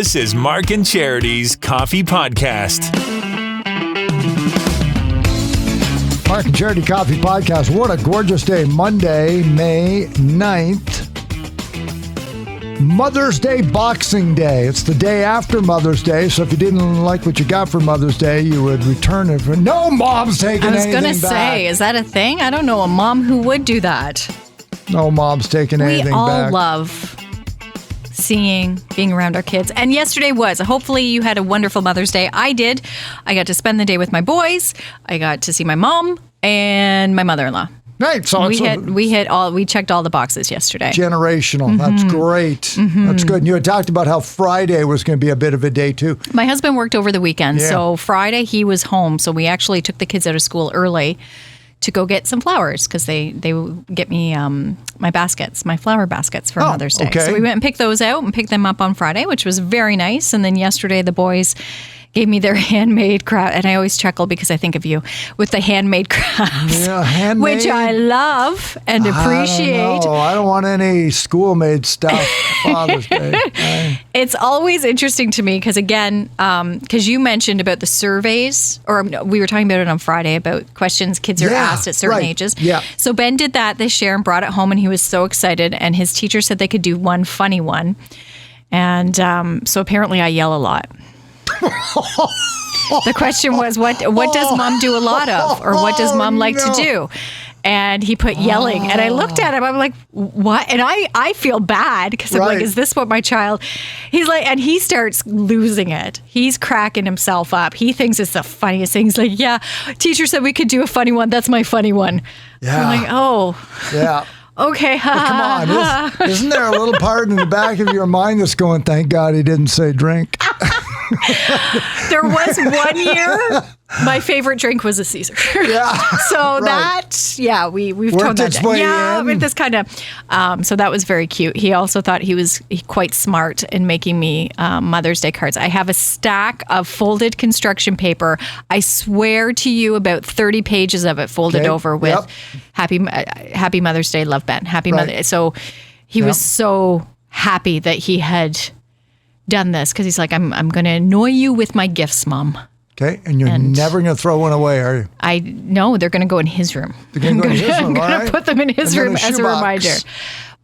This is Mark and Charity's Coffee Podcast. Mark and Charity Coffee Podcast. What a gorgeous day. Monday, May 9th. Mother's Day, Boxing Day. It's the day after Mother's Day, so if you didn't like what you got for Mother's Day, you would return it. For no mom's taking anything back. I was going to say, is that a thing? I don't know a mom who would do that. No mom's taking anything back. We all love being around our kids. And yesterday was. Hopefully you had a wonderful Mother's Day. I did. I got to spend the day with my boys. I got to see my mom and my mother-in-law. Right, so we checked all the boxes yesterday. Generational. Mm-hmm. That's great. Mm-hmm. That's good. And you had talked about how Friday was going to be a bit of a day too. My husband worked over the weekend, so Friday he was home. So we actually took the kids out of school early to go get some flowers because they get me my flower baskets for Mother's Day. Okay. So we went and picked those out and picked them up on Friday, which was very nice. And then yesterday the boys gave me their handmade craft, and I always chuckle because I think of you with the handmade crafts, which I love and appreciate. I don't want any school-made stuff Father's Day. It's always interesting to me because, again, because you mentioned about the surveys, or we were talking about it on Friday about questions kids are asked at certain ages. Yeah. So Ben did that this year and brought it home, and he was so excited, and his teacher said they could do one funny one. And so apparently I yell a lot. The question was, what does mom do a lot of? Or what does mom like to do? And he put yelling. And I looked at him. I'm like, what? And I feel bad because I'm like, is this what my child... He's like, and he starts losing it. He's cracking himself up. He thinks it's the funniest thing. He's like, yeah, teacher said we could do a funny one. That's my funny one. Yeah. I'm like, oh. Yeah. Okay. Come on. Isn't there a little part in the back of your mind that's going, thank God he didn't say drink? There was one year, my favorite drink was a Caesar. Yeah. So we've toned that down. Yeah, with this kind of, so that was very cute. He also thought he was quite smart in making me Mother's Day cards. I have a stack of folded construction paper. I swear to you, about 30 pages of it folded over with Happy Mother's Day, love Ben. Happy Mother. So he was so happy that he had done this because he's like, I'm going to annoy you with my gifts, Mom. Okay, and you're never going to throw one away, are you? No, they're going to go in his room. I'm going to put them in his room as a reminder.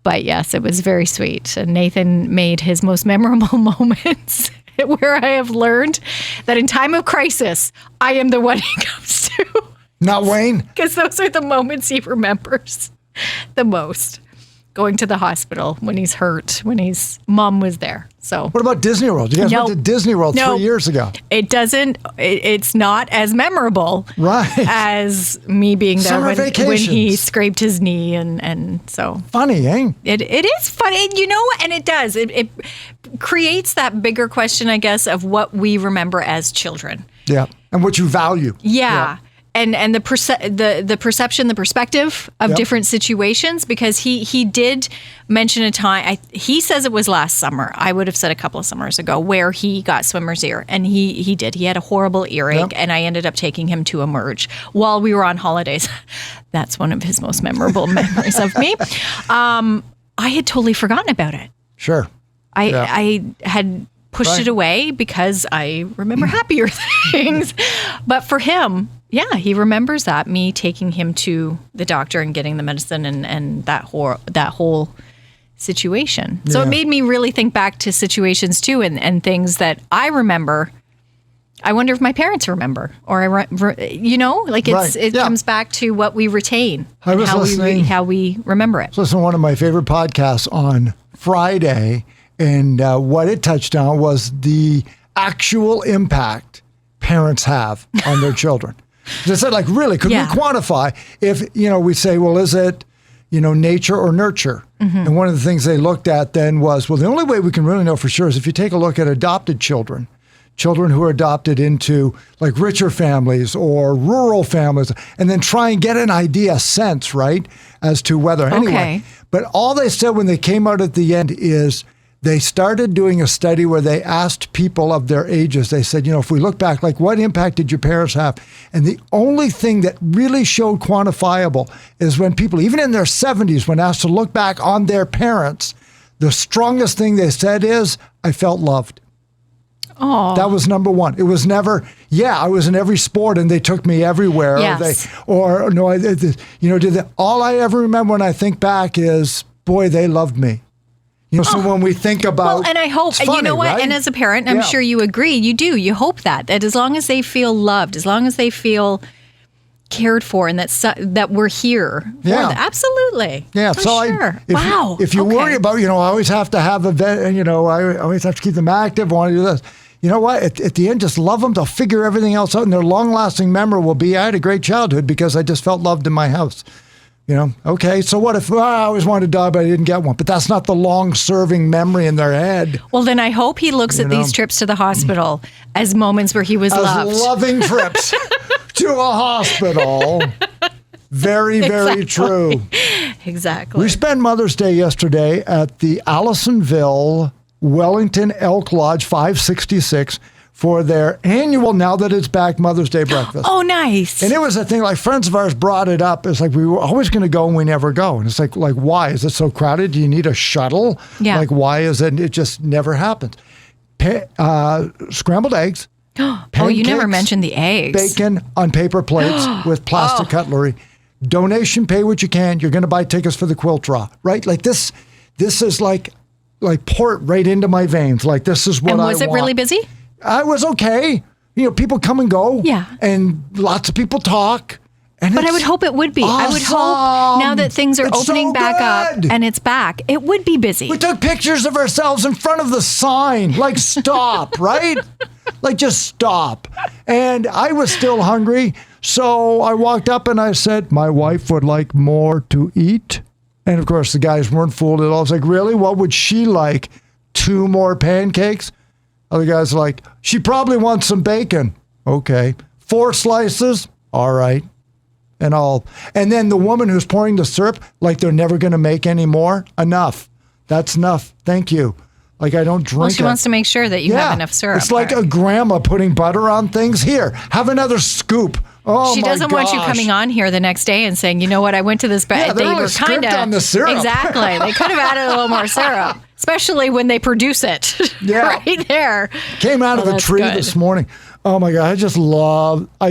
But yes, it was very sweet. And Nathan made his most memorable moments where I have learned that in time of crisis, I am the one he comes to. Not Wayne? Because those are the moments he remembers the most. Going to the hospital when he's hurt, when his mom was there. So what about Disney World? You guys went to Disney World 3 years ago. It doesn't. It's not as memorable, as me being there when he scraped his knee and so funny, eh? It is funny, and it does. It creates that bigger question, I guess, of what we remember as children. Yeah, and what you value. Yeah. And the perception, the perspective of different situations, because he did mention a time, he says it was last summer, I would have said a couple of summers ago, where he got swimmer's ear. And he did. He had a horrible earache, and I ended up taking him to Emerge while we were on holidays. That's one of his most memorable memories of me. I had totally forgotten about it. Sure. I had pushed it away because I remember happier things. But for him... yeah, he remembers that, me taking him to the doctor and getting the medicine and that whole situation. So it made me really think back to situations too and things that I remember. I wonder if my parents remember, or it comes back to what we retain and how we remember it. I was listening to one of my favorite podcasts on Friday, and what it touched on was the actual impact parents have on their children. They said, really, could we quantify if, we say, well, is it, nature or nurture? Mm-hmm. And one of the things they looked at then was, well, the only way we can really know for sure is if you take a look at adopted children who are adopted into richer families or rural families, and then try and get an idea, a sense, right, as to whether, anyway. But all they said when they came out at the end is, they started doing a study where they asked people of their ages. They said, if we look back, what impact did your parents have? And the only thing that really showed quantifiable is when people, even in their 70s, when asked to look back on their parents, the strongest thing they said is, I felt loved. Oh. That was number one. It was never, I was in every sport and they took me everywhere. Yes. All I ever remember when I think back is, boy, they loved me. So when we think about... Well, and I hope, funny, you know what, right? and as a parent, I'm sure you agree, you hope that as long as they feel loved, as long as they feel cared for, and that we're here for them. Absolutely. Yeah, for so sure. if you worry about, I always have to have I always have to keep them active, I want to do this. You know what? At the end, just love them. They'll figure everything else out, and their long-lasting memory will be, I had a great childhood because I just felt loved in my house. Okay, so what if I always wanted a dog, but I didn't get one? But that's not the long-serving memory in their head. Well, then I hope he looks at these trips to the hospital as moments where he was loved. As loving trips to a hospital. Very, very true. Exactly. We spent Mother's Day yesterday at the Allisonville Wellington Elk Lodge 566 for their annual, now that it's back, Mother's Day breakfast. Oh, nice. And it was a thing, like friends of ours brought it up. It's like, we were always going to go and we never go. And it's like, why? Is it so crowded? Do you need a shuttle? Yeah. Like, why is it? It just never happens. Scrambled eggs. You never mentioned the eggs. Bacon on paper plates with plastic cutlery. Donation, pay what you can. You're going to buy tickets for the quilt draw, right? Like this is like port right into my veins. Like, this is what I want. And was it really busy? I was okay. People come and go. Yeah. And lots of people talk. But I would hope it would be. Awesome. I would hope now that things are opening back up good. and it's back, it would be busy. We took pictures of ourselves in front of the sign. Like, stop, right? Like, just stop. And I was still hungry. So I walked up and I said, my wife would like more to eat. And of course, the guys weren't fooled at all. I was like, really? What would she like? 2 more pancakes? Other guys are like, she probably wants some bacon. Okay. 4 slices? All right. And then the woman who's pouring the syrup, like they're never going to make any more. Enough. That's enough. Thank you. Like, I don't drink she wants to make sure that you have enough syrup. It's like a grandma putting butter on things. Here, have another scoop. Oh, she doesn't want you coming on here the next day and saying, you know what, I went to this bed. They were kind of on the syrup. Exactly. They could have added a little more syrup, especially when they produce it. Yeah. Right there. Came out of a tree this morning. Oh my God, I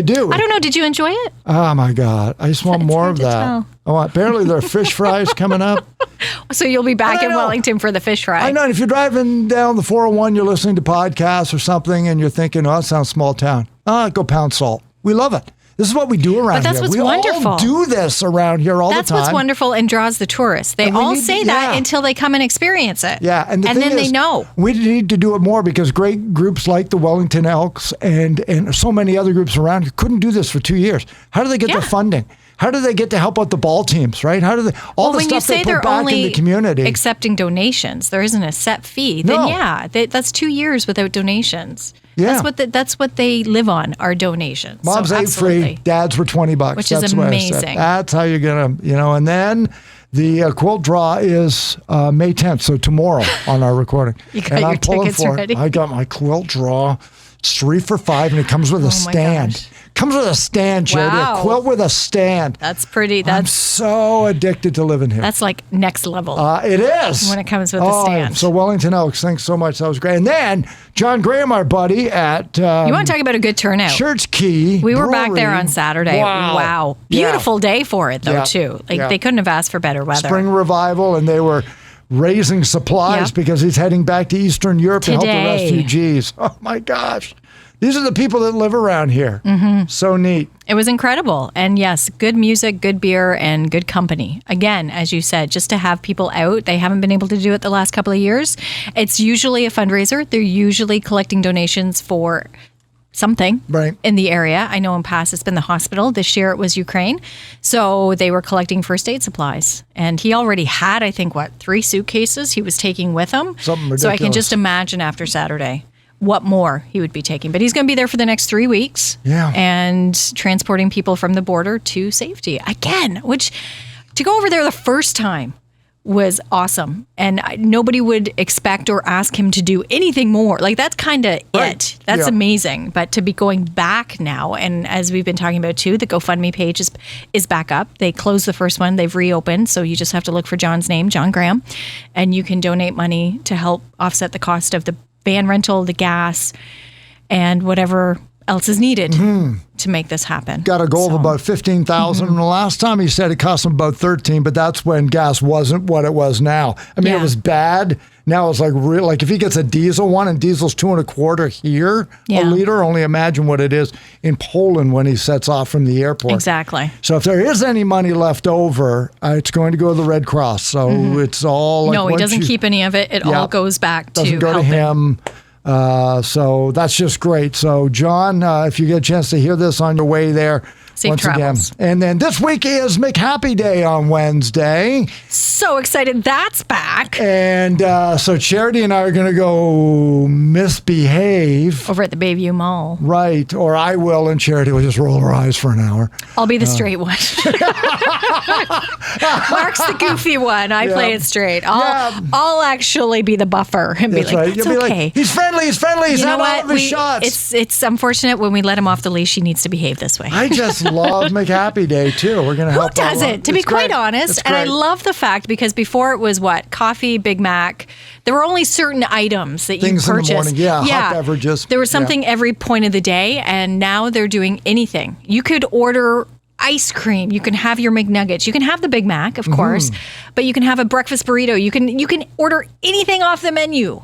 do. I don't know, did you enjoy it? Oh my God, I just want more of that. Oh, apparently there are fish fries coming up. So you'll be back in Wellington for the fish fry. I know. And if you're driving down the 401, you're listening to podcasts or something, and you're thinking, oh, that sounds small town. Go pound salt. We love it. This is what we do around here. But that's what's wonderful. All do this around here all the time. That's what's wonderful and draws the tourists. They all say that until they come and experience it. Yeah. And then they know. We need to do it more because great groups like the Wellington Elks and so many other groups around here couldn't do this for 2 years. How do they get their funding? How do they get to help out the ball teams, right? How do they, the stuff they put back in the community. Accepting donations, there isn't a set fee, then that's 2 years without donations. Yeah. That's what they live on, are donations. Moms ate free, dads were $20. Which is amazing. That's how you're going to, and then the quilt draw is May 10th, so tomorrow on our recording. You got your tickets ready? I got my quilt draw. It's 3 for $5, and it comes with a stand. Gosh. Comes with a stand, Charity. Wow. A quilt with a stand. That's pretty. I'm so addicted to living here. That's like next level. It is. When it comes with a stand. So Wellington Elks, thanks so much. That was great. And then John Graham, our buddy at... you want to talk about a good turnout? Church Key We were Brewery. back there on Saturday. Wow. Beautiful day for it, though, too. They couldn't have asked for better weather. Spring revival, and they were raising supplies because he's heading back to Eastern Europe to help the refugees. Oh, my gosh. These are the people that live around here. Mm-hmm. So neat. It was incredible. And yes, good music, good beer, and good company. Again, as you said, just to have people out. They haven't been able to do it the last couple of years. It's usually a fundraiser. They're usually collecting donations for something in the area. I know in past it's been the hospital. This year it was Ukraine. So they were collecting first aid supplies. And he already had, I think, 3 suitcases he was taking with him. Something ridiculous. So I can just imagine after Saturday what more he would be taking. But he's going to be there for the next 3 weeks. Yeah. And transporting people from the border to safety. Again, which to go over there the first time was awesome. And nobody would expect or ask him to do anything more. Like, that's kind of it. That's amazing. But to be going back now, and as we've been talking about too, the GoFundMe page is back up. They closed the first one. They've reopened. So you just have to look for John's name, John Graham. And you can donate money to help offset the cost of the van rental, the gas, and whatever else is needed to make this happen. Got a goal of about 15,000. And the last time he said it cost him about 13, but that's when gas wasn't what it was now. I mean, it was bad. Now it's like real. Like if he gets a diesel one, and diesel's $2.25 here a liter, only imagine what it is in Poland when he sets off from the airport. Exactly. So if there is any money left over, it's going to go to the Red Cross. So it's all like, no, he doesn't keep any of it. It all goes back to doesn't go to him. So that's just great. So John, if you get a chance to hear this on your way there, safe once travels. Again. And then this week is McHappy Day on Wednesday. So excited that's back. And so Charity and I are going to go misbehave. Over at the Bayview Mall. Right. Or I will, and Charity will just roll her eyes for an hour. I'll be the straight one. Mark's the goofy one. I play it straight. I'll actually be the buffer and be That's like, right. it's You'll okay. Be like, he's friendly. He's had all of his shots. It's unfortunate when we let him off the leash, he needs to behave this way. I just love McHappy Day too. We're going to help. Who doesn't? To be quite honest, and I love the fact because before it was coffee, Big Mac. There were only certain items that Things you purchased. In the morning, hot beverages. There was something every point of the day, and now they're doing anything. You could order ice cream. You can have your McNuggets. You can have the Big Mac, of course, but you can have a breakfast burrito. You can order anything off the menu.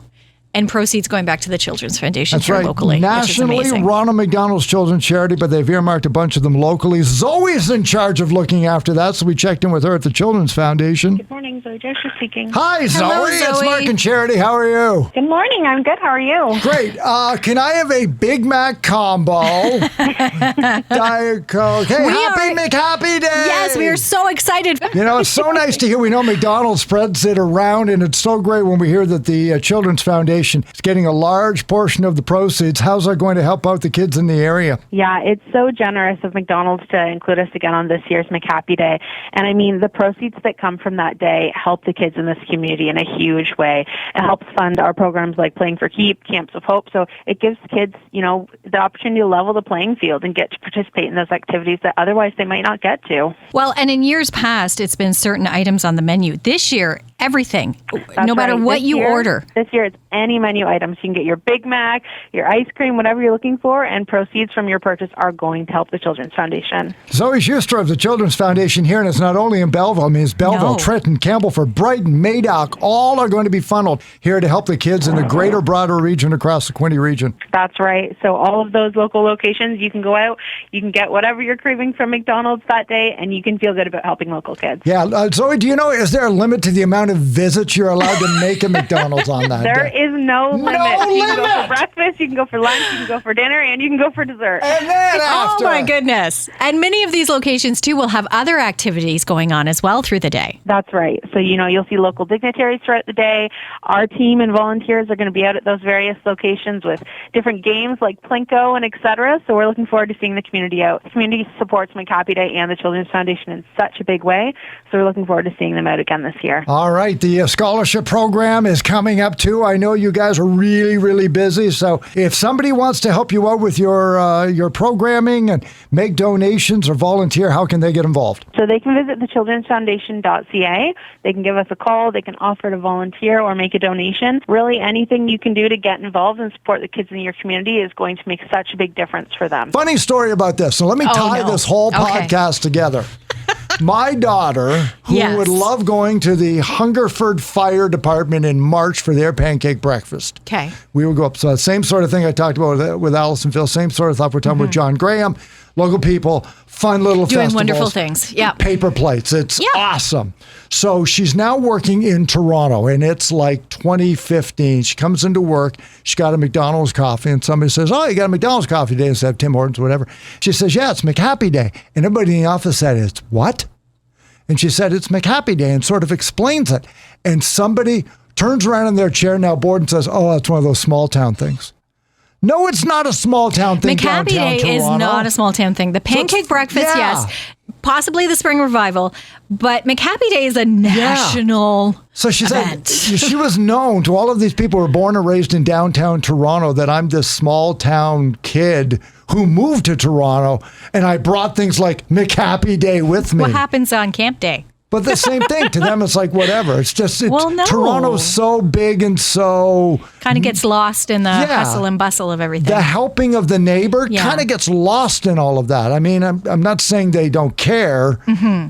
And proceeds going back to the Children's Foundation here locally. Nationally, Ronald McDonald's Children's Charity, but they've earmarked a bunch of them locally. Zoe's in charge of looking after that, so we checked in with her at the Children's Foundation. Good morning, Zoe Joshua speaking. Hi, Zoe. Hello, It's Zoe. Mark and Charity. How are you? Good morning. I'm good. How are you? Great. Can I have a Big Mac combo? Diet Coke. Hey, happy McHappy Day. Yes, we are so excited. You know, it's so nice to hear. We know McDonald's spreads it around, and it's so great when we hear that the Children's Foundation is getting a large portion of the proceeds. How's that going to help out the kids in the area? Yeah, it's so generous of McDonald's to include us again on this year's McHappy Day. And I mean, the proceeds that come from that day help the kids in this community in a huge way. It helps fund our programs like Playing for Keep, Camps of Hope. So it gives kids, the opportunity to level the playing field and get to participate in those activities that otherwise they might not get to. Well, and in years past, it's been certain items on the menu. This year, everything, no matter what you order. This year, it's any menu items. You can get your Big Mac, your ice cream, whatever you're looking for, and proceeds from your purchase are going to help the Children's Foundation. Zoe Schuster of the Children's Foundation here, and it's not only in Belleville. I mean, it's Belleville, Trenton, Campbellford, Brighton, Madoc, all are going to be funneled here to help the kids in the greater, broader region across the Quinte region. That's right. So all of those local locations, you can go out, you can get whatever you're craving from McDonald's that day, and you can feel good about helping local kids. Yeah. Zoe, do you know, is there a limit to the amount of visits you're allowed to make at McDonald's on that There day? is no limit. You can go for breakfast, you can go for lunch, you can go for dinner, and you can go for dessert. And then after. Oh, my goodness. And many of these locations, too, will have other activities going on as well through the day. That's right. So, you'll see local dignitaries throughout the day. Our team and volunteers are going to be out at those various locations with different games like Plinko and et cetera. So we're looking forward to seeing the community out. The community supports McHappy Day and the Children's Foundation in such a big way. So we're looking forward to seeing them out again this year. All right. The scholarship program is coming up, too. I know you guys are really, really busy. So if somebody wants to help you out with your programming and make donations or volunteer, how can they get involved? So they can visit thechildrensfoundation.ca. They can give us a call. They can offer to volunteer or make a donation. Really, anything you can do to get involved and support the kids in your community is going to make such a big difference for them. Funny story about this. So let me tie this whole podcast together. My daughter, who would love going to the Hungerford Fire Department in March for their pancake breakfast. Okay. We would go up. So same sort of thing I talked about with Allisonville. Same sort of stuff we're talking with John Graham. Local people, fun little doing festivals. Wonderful things. Yeah. Paper plates. It's awesome. So she's now working in Toronto, and it's like 2015. She comes into work. She's got a McDonald's coffee, and somebody says, "Oh, you got a McDonald's coffee today instead of Tim Hortons, whatever." She says, "Yeah, it's McHappy Day." And everybody in the office said, "It's what?" And she said, "It's McHappy Day," and sort of explains it. And somebody turns around in their chair now bored and says, "Oh, that's one of those small town things." No, it's not a small town thing. McHappy Day is not a small town thing. The pancake breakfast, yes. Possibly the spring revival, but McHappy Day is a national So she event. said she was known to all of these people who were born and raised in downtown Toronto that I'm this small town kid who moved to Toronto, and I brought things like McHappy Day with me. What happens on Camp Day? But the same thing to them, it's like whatever. It's just no. Toronto's so big and so kind of gets lost in the hustle and bustle of everything. The helping of the neighbor kind of gets lost in all of that. I mean, I'm not saying they don't care,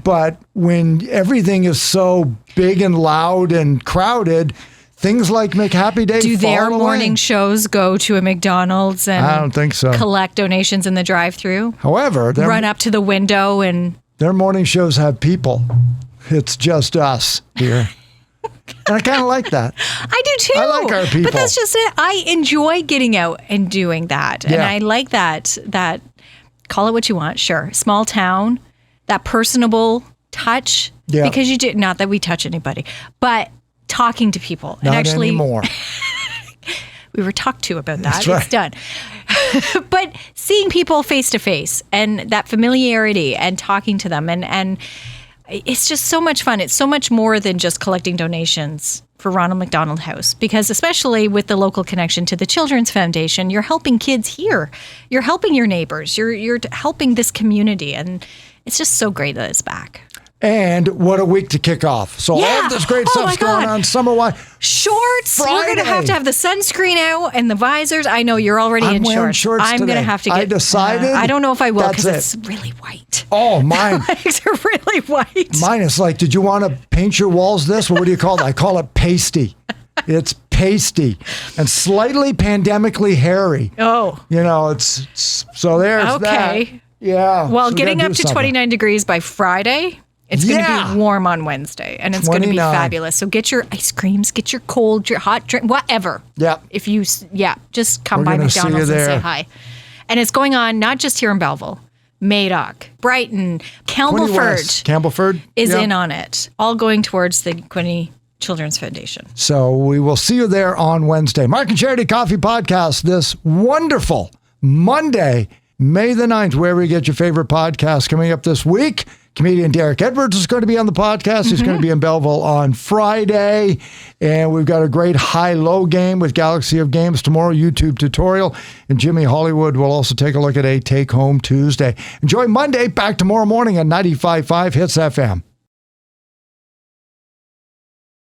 but when everything is so big and loud and crowded, things like McHappy Day. Do their morning shows go to a McDonald's and I don't think so. Collect donations in the drive-thru? However, run up to the window and their morning shows have people. It's just us here. And I kind of like that. I do too. I like our people. But that's just it. I enjoy getting out and doing that. And I like that, call it what you want, sure. Small town, that personable touch. Yeah. Because you did, not that we touch anybody, but talking to people. Not and actually, anymore. We were talked to about that. That's right. It's done. But seeing people face to face and that familiarity and talking to them and it's just so much fun. It's so much more than just collecting donations for Ronald McDonald House, because especially with the local connection to the Children's Foundation, you're helping kids here. You're helping your neighbors. You're helping this community, and it's just so great that it's back. And what a week to kick off. So all this great stuff's going on summer-wide. Shorts. Friday. We're going to have the sunscreen out and the visors. I know you're already in shorts. I'm going to have to get... I decided. I don't know if I will because it's really white. Oh, mine. My legs are really white. Mine is like, did you want to paint your walls this? What do you call it? I call it pasty. It's pasty and slightly pandemically hairy. Oh. You know, it's so there's that. Okay. Yeah. Well, so getting up to 29 degrees by Friday... It's going to be warm on Wednesday, and it's going to be fabulous. So get your ice creams, get your cold, your hot drink, whatever. Yeah. If you, just come by McDonald's and say hi. And it's going on not just here in Belleville, Madoc, Brighton, Campbellford is in on it, all going towards the Quinte Children's Foundation. So we will see you there on Wednesday. Mark and Charity Coffee Podcast this wonderful Monday, May the 9th, wherever you get your favorite podcast. Coming up this week, comedian Derek Edwards is going to be on the podcast. He's going to be in Belleville on Friday. And we've got a great high-low game with Galaxy of Games tomorrow, YouTube tutorial. And Jimmy Hollywood will also take a look at a Take Home Tuesday. Enjoy Monday. Back tomorrow morning at 95.5 Hits FM.